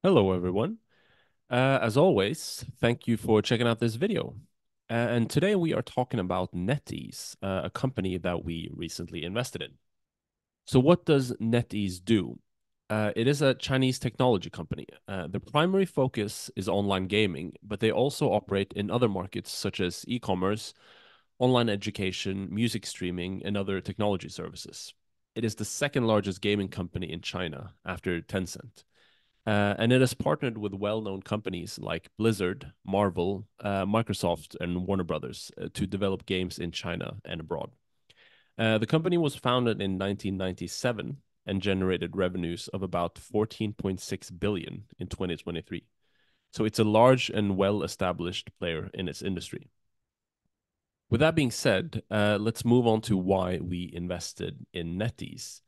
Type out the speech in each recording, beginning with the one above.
Hello, everyone. As always, thank you for checking out this video. And today we are talking about Netease, a company that we recently invested in. So, what does Netease do? It is a Chinese technology company. The primary focus is online gaming, but they also operate in other markets such as e-commerce, online education, music streaming, and other technology services. It is the second largest gaming company in China after Tencent. And it has partnered with well-known companies like Blizzard, Marvel, Microsoft, and Warner Brothers to develop games in China and abroad. The company was founded in 1997 and generated revenues of about 14.6 billion in 2023. So it's a large and well-established player in its industry. With that being said, let's move on to why we invested in Netease.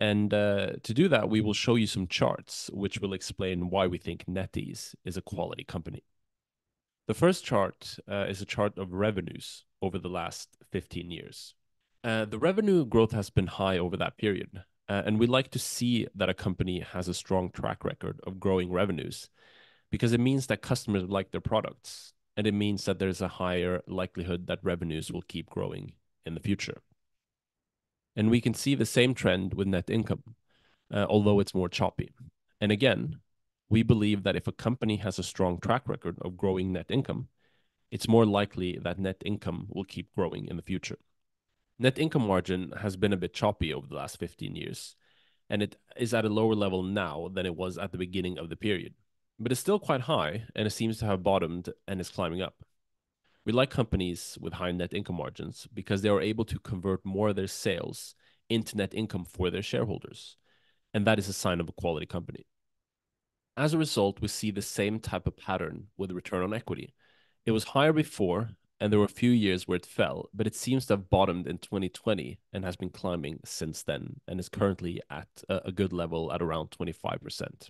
And to do that, we will show you some charts, which will explain why we think Netease is a quality company. The first chart is a chart of revenues over the last 15 years. The revenue growth has been high over that period, and we like to see that a company has a strong track record of growing revenues because it means that customers like their products, and it means that there's a higher likelihood that revenues will keep growing in the future. And we can see the same trend with net income, although it's more choppy. And again, we believe that if a company has a strong track record of growing net income, it's more likely that net income will keep growing in the future. Net income margin has been a bit choppy over the last 15 years, and it is at a lower level now than it was at the beginning of the period. But it's still quite high, and it seems to have bottomed and is climbing up. We like companies with high net income margins because they are able to convert more of their sales into net income for their shareholders, and that is a sign of a quality company. As a result, we see the same type of pattern with return on equity. It was higher before, and there were a few years where it fell, but it seems to have bottomed in 2020 and has been climbing since then, and is currently at a good level at around 25%.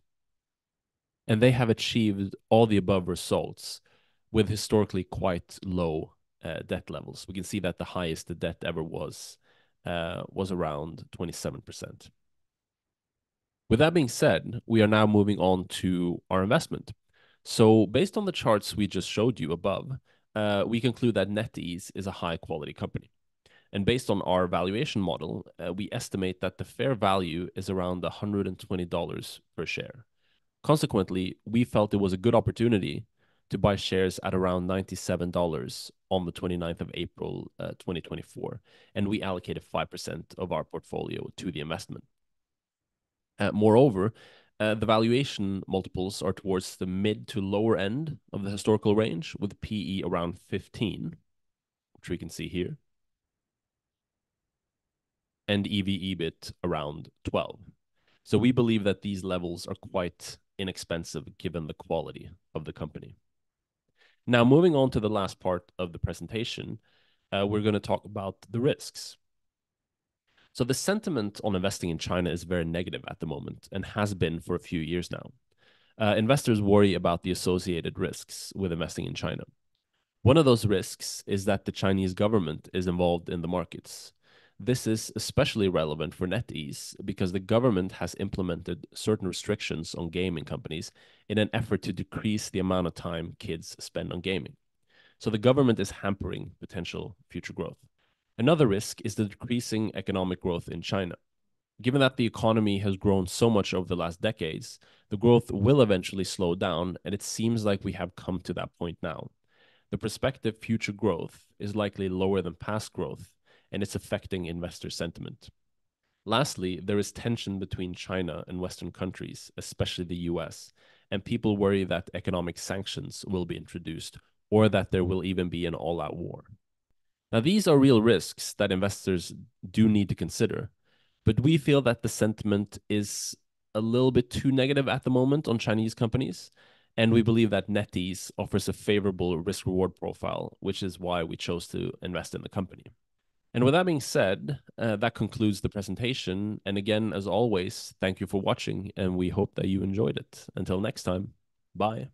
And they have achieved all the above results with historically quite low debt levels. We can see that the highest the debt ever was around 27%. With that being said, we are now moving on to our investment. So, based on the charts we just showed you above, we conclude that Netease is a high quality company. And based on our valuation model, we estimate that the fair value is around $120 per share. Consequently, we felt it was a good opportunity to buy shares at around $97 on the 29th of April, 2024, and we allocated 5% of our portfolio to the investment. Moreover, the valuation multiples are towards the mid to lower end of the historical range, with PE around 15, which we can see here, and EV/EBIT around 12. So we believe that these levels are quite inexpensive given the quality of the company. Now, moving on to the last part of the presentation, we're going to talk about the risks. So the sentiment on investing in China is very negative at the moment and has been for a few years now. Investors worry about the associated risks with investing in China. One of those risks is that the Chinese government is involved in the markets. This is especially relevant for NetEase because the government has implemented certain restrictions on gaming companies in an effort to decrease the amount of time kids spend on gaming. So the government is hampering potential future growth. Another risk is the decreasing economic growth in China. Given that the economy has grown so much over the last decades, the growth will eventually slow down, and it seems like we have come to that point now. The prospective future growth is likely lower than past growth, and it's affecting investor sentiment. Lastly, there is tension between China and Western countries, especially the US, and people worry that economic sanctions will be introduced or that there will even be an all-out war. Now, these are real risks that investors do need to consider, but we feel that the sentiment is a little bit too negative at the moment on Chinese companies, and we believe that Netease offers a favorable risk-reward profile, which is why we chose to invest in the company. And with that being said, that concludes the presentation. And again, as always, thank you for watching, and we hope that you enjoyed it. Until next time, bye.